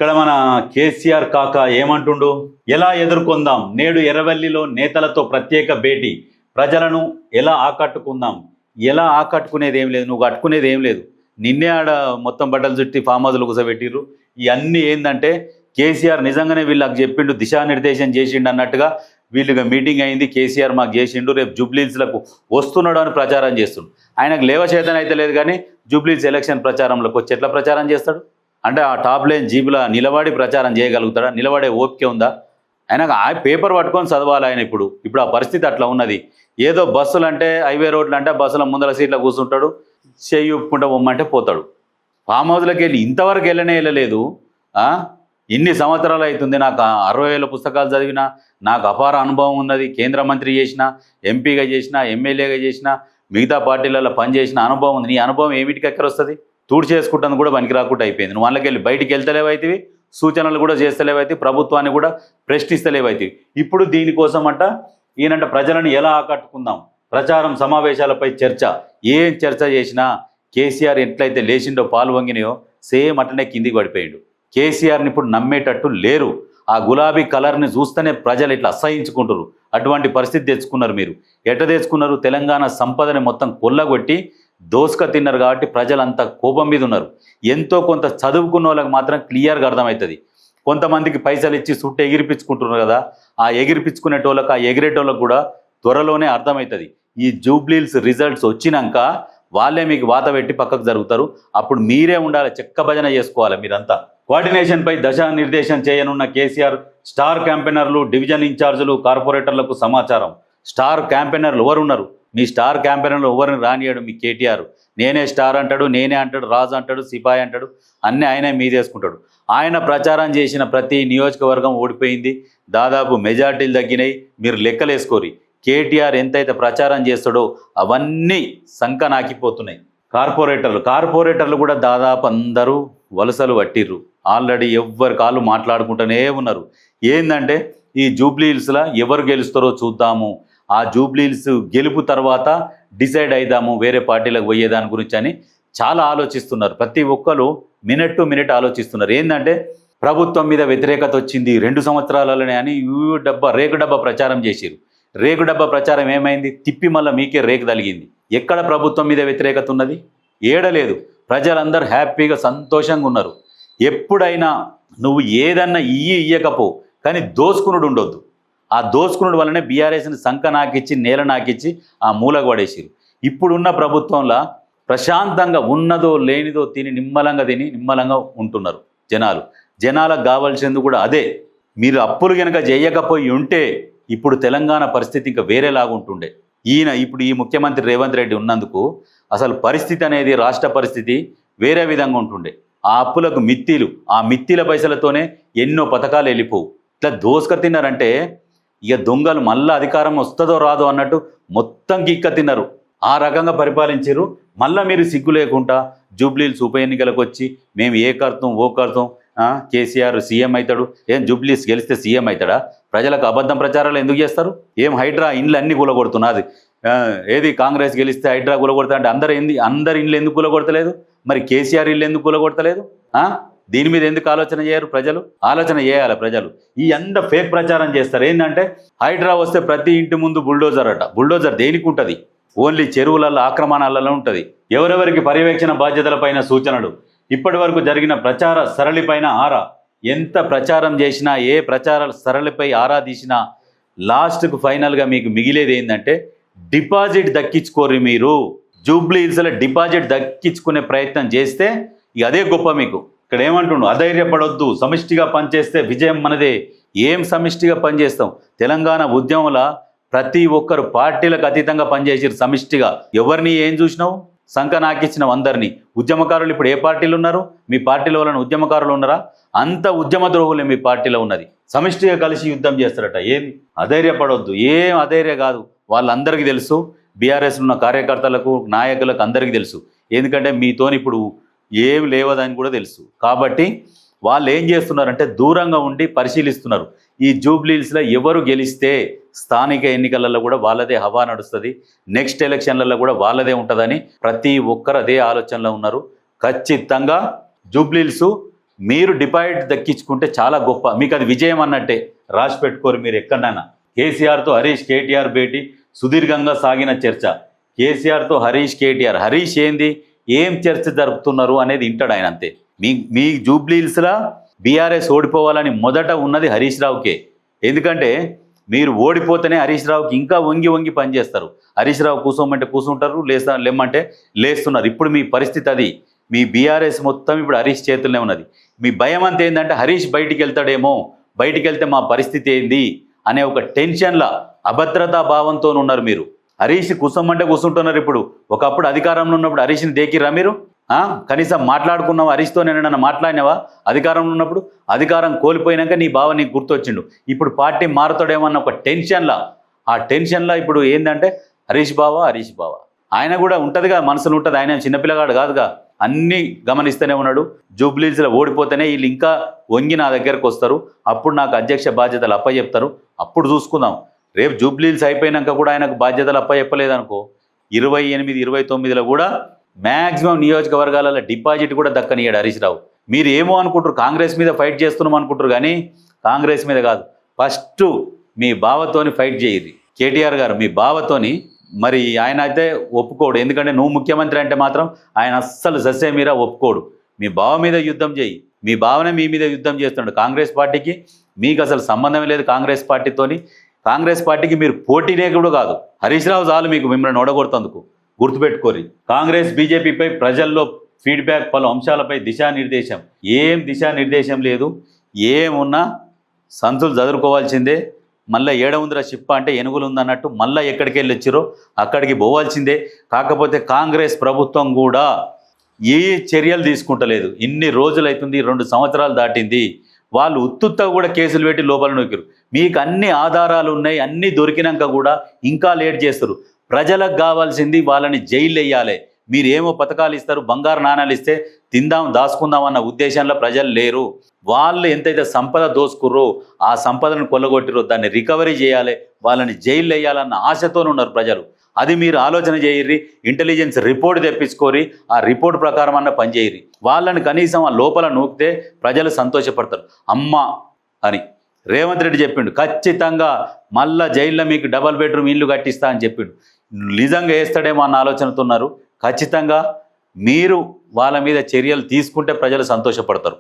ఇక్కడ మన కేసీఆర్ కాక ఏమంటుండు? ఎలా ఎదుర్కొందాం, నేడు ఎర్రవల్లిలో నేతలతో ప్రత్యేక భేటీ, ప్రజలను ఎలా ఆకట్టుకుందాం. ఎలా ఆకట్టుకునేది ఏం లేదు, నువ్వు కట్టుకునేది ఏం లేదు. నిన్నే ఆడ మొత్తం బట్టలు చుట్టి ఫామ్ హౌస్లు కూసబెట్టిర్రు. ఇవన్నీ ఏంటంటే కేసీఆర్ నిజంగానే వీళ్ళకి చెప్పిండు, దిశానిర్దేశం చేసిండు అన్నట్టుగా వీళ్ళుగా మీటింగ్ అయింది, కేసీఆర్ మాకు చేసిండు, రేపు జూబ్లీహిల్స్లకు వస్తున్నాడు అని ప్రచారం చేస్తుండు. ఆయనకు లేవచేతన అయితే లేదు, కానీ జూబ్లీహిల్స్ ఎలక్షన్ ప్రచారంలోకి వచ్చి ఎట్లా ప్రచారం చేస్తాడు? అంటే ఆ టాప్ లైన్ జీబులా నిలబడి ప్రచారం చేయగలుగుతాడా? నిలబడే ఓపిక ఉందా? ఆయనకు ఆ పేపర్ పట్టుకొని చదవాలి ఆయన. ఇప్పుడు ఆ పరిస్థితి అట్లా ఉన్నది. ఏదో బస్సులు అంటే హైవే రోడ్లు అంటే బస్సుల ముందర సీట్లో కూర్చుంటాడు, చెయ్యి ఒప్పుకుంటా పొమ్మంటే పోతాడు. ఫామ్ హౌస్లోకి వెళ్ళి ఇంతవరకు వెళ్ళలేదు. ఇన్ని సంవత్సరాలు అవుతుంది, నాకు 60,000 పుస్తకాలు చదివినా, నాకు అపార అనుభవం ఉన్నది, కేంద్ర మంత్రి చేసిన, ఎంపీగా చేసిన, ఎమ్మెల్యేగా చేసిన, మిగతా పార్టీలలో పనిచేసిన అనుభవం ఉంది. నీ అనుభవం ఏమిటికి ఎక్కడ వస్తుంది? తూడు చేసుకుంటాను కూడా పనికి రాకుండా అయిపోయింది. నువ్వు వాళ్ళకి వెళ్ళి బయటికి వెళ్తలేవైతివి, సూచనలు కూడా చేస్తలేవైతే, ప్రభుత్వాన్ని కూడా ప్రశ్నిస్తలేవైతే. ఇప్పుడు దీనికోసం ఈయనంట ప్రజలను ఎలా ఆకట్టుకుందాం, ప్రచారం సమావేశాలపై చర్చ. ఏం చర్చ చేసినా కేసీఆర్ ఎట్లయితే లేచిండో పాలు వంగినాయో సేమ్ అట్లనే కిందికి పడిపోయిండు. కేసీఆర్ని ఇప్పుడు నమ్మేటట్టు లేరు. ఆ గులాబీ కలర్ని చూస్తేనే ప్రజలు ఇట్లా అసహించుకుంటారు. అటువంటి పరిస్థితి తెచ్చుకున్నారు మీరు. ఎట్లా తెచ్చుకున్నారు? తెలంగాణ సంపదని మొత్తం కొల్లగొట్టి దోసుక తిన్నారు కాబట్టి ప్రజలంతా కోపం మీద ఉన్నారు. ఎంతో కొంత చదువుకున్న వాళ్ళకి మాత్రం క్లియర్గా అర్థమవుతుంది. కొంతమందికి పైసలు ఇచ్చి సుట్టు ఎగిరిపించుకుంటున్నారు కదా, ఆ ఎగిరిపించుకునేటోళ్ళకి, ఆ ఎగిరేటోళ్ళకు కూడా త్వరలోనే అర్థమవుతుంది. ఈ జూబ్లీహిల్స్ రిజల్ట్స్ వచ్చినాక వాళ్ళే మీకు వాత పెట్టి పక్కకు జరుగుతారు. అప్పుడు మీరే ఉండాలి, చెక్క భజన చేసుకోవాలి మీరంతా. కోఆర్డినేషన్పై దిశానిర్దేశం చేయనున్న కేసీఆర్ స్టార్ క్యాంపెయినర్లు, డివిజన్ ఇన్ఛార్జీలు, కార్పొరేటర్లకు సమాచారం. స్టార్ క్యాంపెయినర్లు ఎవరున్నారు? మీ స్టార్ క్యాంపెయినర్లు ఎవరిని రానియాడు మీ కేటీఆర్. నేనే స్టార్ అంటాడు, నేనే అంటాడు, రాజు అంటాడు, సిపాయి అంటాడు, అన్నీ ఆయనే మీదేసుకుంటాడు. ఆయన ప్రచారం చేసిన ప్రతి నియోజకవర్గం ఓడిపోయింది. దాదాపు మెజార్టీలు తగ్గినాయి. మీరు లెక్కలేసుకోరి. కేటీఆర్ ఎంతైతే ప్రచారం చేస్తాడో అవన్నీ సంకనాకిపోతున్నాయి. కార్పొరేటర్లు కూడా దాదాపు అందరూ వలసలు పట్టిర్రు. ఆల్రెడీ ఎవ్వరి కాళ్ళు మాట్లాడుకుంటూనే ఉన్నారు. ఏంటంటే ఈ జూబ్లీహిల్స్లో ఎవరు గెలుస్తారో చూద్దాము, ఆ జూబ్లీహిల్స్ గెలుపు తర్వాత డిసైడ్ అయిదాము వేరే పార్టీలకు పోయేదాని గురించి అని చాలా ఆలోచిస్తున్నారు. ప్రతి ఒక్కరు మినిట్ టు మినిట్ ఆలోచిస్తున్నారు. ఏంటంటే ప్రభుత్వం మీద వ్యతిరేకత వచ్చింది 2 సంవత్సరాలనే అని రేకు డబ్బా ప్రచారం చేసిరు. రేకు డబ్బా ప్రచారం ఏమైంది? తిప్పి మళ్ళీ మీకే రేకు తలిగింది. ఎక్కడ ప్రభుత్వం మీద వ్యతిరేకత ఉన్నది? ఏడలేదు. ప్రజలందరూ హ్యాపీగా సంతోషంగా ఉన్నారు. ఎప్పుడైనా నువ్వు ఏదన్నా ఇయ్యకపో, కానీ దోసుకునుడు ఉండొద్దు. ఆ దోసుకునుడు వల్లనే బీఆర్ఎస్ని సంక నాకిచ్చి, నేల నాకిచ్చి ఆ మూలకు పడేసిరు. ఇప్పుడున్న ప్రభుత్వంలో ప్రశాంతంగా ఉన్నదో లేనిదో నిమ్మలంగా ఉంటున్నారు జనాలకు కావాల్సింది కూడా అదే. మీరు అప్పులు కనుక చేయకపోయి ఉంటే ఇప్పుడు తెలంగాణ పరిస్థితి ఇంకా వేరేలాగా ఉంటుండే. ఇప్పుడు ఈ ముఖ్యమంత్రి రేవంత్ రెడ్డి ఉన్నందుకు అసలు పరిస్థితి అనేది, రాష్ట్ర పరిస్థితి వేరే విధంగా ఉంటుండే. ఆ అప్పులకు ఆ మిత్తిల పైసలతోనే ఎన్నో పథకాలు వెళ్ళిపోవు. ఇట్లా దోసుక తిన్నారంటే ఇక దొంగలు మళ్ళీ అధికారం వస్తుందో రాదో అన్నట్టు మొత్తం గిక్క తిన్నారు. ఆ రకంగా పరిపాలించారు. మళ్ళీ మీరు సిగ్గు లేకుండా జూబ్లీహిల్స్ ఉప ఎన్నికలకు వచ్చి మేము ఏ కర్తం ఓ కర్తం, కేసీఆర్ సీఎం అవుతాడు, ఏం జూబ్లీహిల్స్ గెలిస్తే సీఎం అవుతాడా? ప్రజలకు అబద్ధం ప్రచారాలు ఎందుకు చేస్తారు? ఏం హైడ్రా ఇండ్లు అన్నీ కూలగొడుతున్నది. ఏది కాంగ్రెస్ గెలిస్తే హైడ్రా కూలగొడతా అంటే అందరి ఇండ్లు ఎందుకు కూలగొడతలేదు? మరి కేసీఆర్ ఇల్లు ఎందుకు కూలగొడతలేదు? దీని మీద ఎందుకు ఆలోచన చేయరు ప్రజలు? ఆలోచన చేయాలి ప్రజలు. ఈ అంత ఫేక్ ప్రచారం చేస్తారు. ఏంటంటే హైడ్రా వస్తే ప్రతి ఇంటి ముందు బుల్డోజర్ అట. బుల్డోజర్ దేనికి ఉంటుంది? ఓన్లీ చెరువులలో, ఆక్రమణాలలో ఉంటుంది. ఎవరెవరికి పర్యవేక్షణ బాధ్యతలపైన సూచనలు. ఇప్పటి వరకు జరిగిన ప్రచార సరళిపైన ఆరా. ఎంత ప్రచారం చేసినా, ఏ ప్రచార సరళిపై ఆరా తీసినా లాస్ట్కు ఫైనల్గా మీకు మిగిలేది ఏంటంటే డిపాజిట్ దక్కించుకోరు. మీరు జూబ్లీహిల్స్లో డిపాజిట్ దక్కించుకునే ప్రయత్నం చేస్తే ఇక అదే గొప్ప మీకు. ఇక్కడ ఏమంటుండు? అధైర్యపడొద్దు, సమిష్టిగా పనిచేస్తే విజయం మనదే. ఏం సమిష్టిగా పనిచేస్తాం? తెలంగాణ ఉద్యమంలో ప్రతి ఒక్కరు పార్టీలకు అతీతంగా పనిచేసారు సమిష్టిగా. ఎవరిని ఏం చూసినావు? సంక నాకిచ్చినావు అందరినీ. ఉద్యమకారులు ఇప్పుడు ఏ పార్టీలు ఉన్నారు? మీ పార్టీలో వాళ్ళని ఉద్యమకారులు ఉన్నారా? అంత ఉద్యమ ద్రోహులే మీ పార్టీలో ఉన్నది. సమిష్టిగా కలిసి యుద్ధం చేస్తారట. ఏమి అధైర్యపడొద్దు, ఏం అధైర్య కాదు. వాళ్ళందరికీ తెలుసు, బీఆర్ఎస్ ఉన్న కార్యకర్తలకు, నాయకులకు అందరికీ తెలుసు. ఎందుకంటే మీతోని ఇప్పుడు ఏం లేవదని కూడా తెలుసు. కాబట్టి వాళ్ళు ఏం చేస్తున్నారంటే దూరంగా ఉండి పరిశీలిస్తున్నారు. ఈ జూబ్లీహిల్స్లో ఎవరు గెలిస్తే స్థానిక ఎన్నికలలో కూడా వాళ్ళదే హవా నడుస్తుంది, నెక్స్ట్ ఎలక్షన్లలో కూడా వాళ్ళదే ఉంటుందని ప్రతి ఒక్కరు అదే ఆలోచనలో ఉన్నారు. ఖచ్చితంగా జూబ్లీహిల్స్ మీరు డిపాజిట్ దక్కించుకుంటే చాలా గొప్ప, మీకు అది విజయం అన్నట్టే. రాసి పెట్టుకోరు మీరు ఎక్కడైనా. కేసీఆర్తో హరీష్ కేటీఆర్ భేటీ సుదీర్ఘంగా సాగిన చర్చ. కేసీఆర్తో హరీష్ కేటీఆర్, హరీష్ ఏంది ఏం చర్చ జరుపుతున్నారు అనేది వింటాడు ఆయన అంతే. మీ జూబ్లీహిల్స్లా బీఆర్ఎస్ ఓడిపోవాలని మొదట ఉన్నది హరీష్ రావుకే. ఎందుకంటే మీరు ఓడిపోతేనే హరీష్ రావుకి ఇంకా వంగి వంగి పనిచేస్తారు. హరీష్ రావు కూసోమంటే కూసుంటారు, లేమ్మంటే లేస్తున్నారు. ఇప్పుడు మీ పరిస్థితి అది. మీ బీఆర్ఎస్ మొత్తం ఇప్పుడు హరీష్ చేతుల్లోనే ఉన్నది. మీ భయం అంతా ఏంటంటే హరీష్ బయటికి వెళ్తాడేమో, బయటికి వెళ్తే మా పరిస్థితి ఏంది అనే ఒక టెన్షన్ల అభద్రతా భావంతో ఉన్నారు మీరు. హరీష్ కూసోమంటే కూర్చుంటున్నారు. ఇప్పుడు ఒకప్పుడు అధికారంలో ఉన్నప్పుడు హరీష్ని దేకిరా మీరు? కనీసం మాట్లాడుకున్నావా? హరీష్తో నేను మాట్లాడినావా అధికారంలో ఉన్నప్పుడు? అధికారం కోల్పోయినాక నీ బావ నీకు గుర్తొచ్చిండు. ఇప్పుడు పార్టీ మారుతాడేమన్న ఒక టెన్షన్లా, ఆ టెన్షన్లా ఇప్పుడు ఏంటంటే హరీష్ బావ ఆయన కూడా ఉంటుందిగా, మనసులో ఉంటుంది. ఆయన చిన్నపిల్లగాడు కాదుగా, అన్నీ గమనిస్తూనే ఉన్నాడు. జూబ్లీహిల్స్లో ఓడిపోతేనే వీళ్ళు ఇంకా వంగి నా దగ్గరకు వస్తారు, అప్పుడు నాకు అధ్యక్ష బాధ్యతలు అప్పచెప్తారు, అప్పుడు చూసుకుందాం. రేపు జూబ్లీహిల్స్ అయిపోయినాక కూడా ఆయనకు బాధ్యతలు అప్పచెప్పలేదనుకో, 28, 29లో కూడా మ్యాక్సిమం నియోజకవర్గాలలో డిపాజిట్ కూడా దక్కనియాడు హరీష్ రావు. మీరు ఏమో అనుకుంటారు, కాంగ్రెస్ మీద ఫైట్ చేస్తున్నాం అనుకుంటారు, కానీ కాంగ్రెస్ మీద కాదు. ఫస్ట్ మీ బావతోని ఫైట్ చేయరు. కేటీఆర్ గారు మీ బావతోని, మరి ఆయన అయితే ఒప్పుకోడు. ఎందుకంటే నువ్వు ముఖ్యమంత్రి అంటే మాత్రం ఆయన అస్సలు సస్సే మీరా ఒప్పుకోడు. మీ బావ మీద యుద్ధం చేయి. మీ బావనే మీ మీద యుద్ధం చేస్తున్నాడు. కాంగ్రెస్ పార్టీకి మీకు అసలు సంబంధం లేదు. కాంగ్రెస్ పార్టీతోని, కాంగ్రెస్ పార్టీకి మీరు పోటీనే కూడా కాదు. హరీష్ రావు చాలు మీకు మిమ్మల్ని ఓడగొడుతందుకు, గుర్తుపెట్టుకోరి. కాంగ్రెస్ బీజేపీపై ప్రజల్లో ఫీడ్బ్యాక్, పలు అంశాలపై దిశానిర్దేశం. ఏం దిశానిర్దేశం లేదు. ఏమున్నా సంతులు చదువుకోవాల్సిందే. మళ్ళీ 700 షిప్ అంటే ఎనుగులు ఉందన్నట్టు మళ్ళీ ఎక్కడికి వెళ్ళి వచ్చిరో అక్కడికి పోవాల్సిందే. కాకపోతే కాంగ్రెస్ ప్రభుత్వం కూడా ఏ చర్యలు తీసుకుంటలేదు. ఇన్ని రోజులు అవుతుంది, 2 సంవత్సరాలు దాటింది. వాళ్ళు ఉత్తుత్తా కూడా కేసులు పెట్టి లోపల నొక్కిరు. మీకు అన్ని ఆధారాలు ఉన్నాయి, అన్నీ దొరికినాక కూడా ఇంకా లేట్ చేస్తారు. ప్రజలకు కావాల్సింది వాళ్ళని జైలు వేయాలి. మీరేమో పథకాలు ఇస్తారు, బంగారు నాణాలు ఇస్తే తిందాం దాచుకుందాం అన్న ఉద్దేశంలో ప్రజలు లేరు. వాళ్ళు ఎంతైతే సంపద దోసుకుర్రో, ఆ సంపదను కొల్లగొట్టిరో దాన్ని రికవరీ చేయాలి, వాళ్ళని జైలు వేయాలన్న ఆశతోనే ఉన్నారు ప్రజలు. అది మీరు ఆలోచన చేయర్రి. ఇంటెలిజెన్స్ రిపోర్ట్ తెప్పించుకోరి, ఆ రిపోర్ట్ ప్రకారం అన్న పనిచేయరి. వాళ్ళని కనీసం ఆ లోపల నూకితే ప్రజలు సంతోషపడతారు. అమ్మ అని రేవంత్ రెడ్డి చెప్పిండు, ఖచ్చితంగా మళ్ళా జైల్లో మీకు డబల్ బెడ్రూమ్ ఇల్లు కట్టిస్తా అని చెప్పిండు. నిజంగా వేస్తాడేమో అన్న ఆలోచనతో ఉన్నారు. ఖచ్చితంగా మీరు వాళ్ళ మీద చర్యలు తీసుకుంటే ప్రజలు సంతోషపడతారు.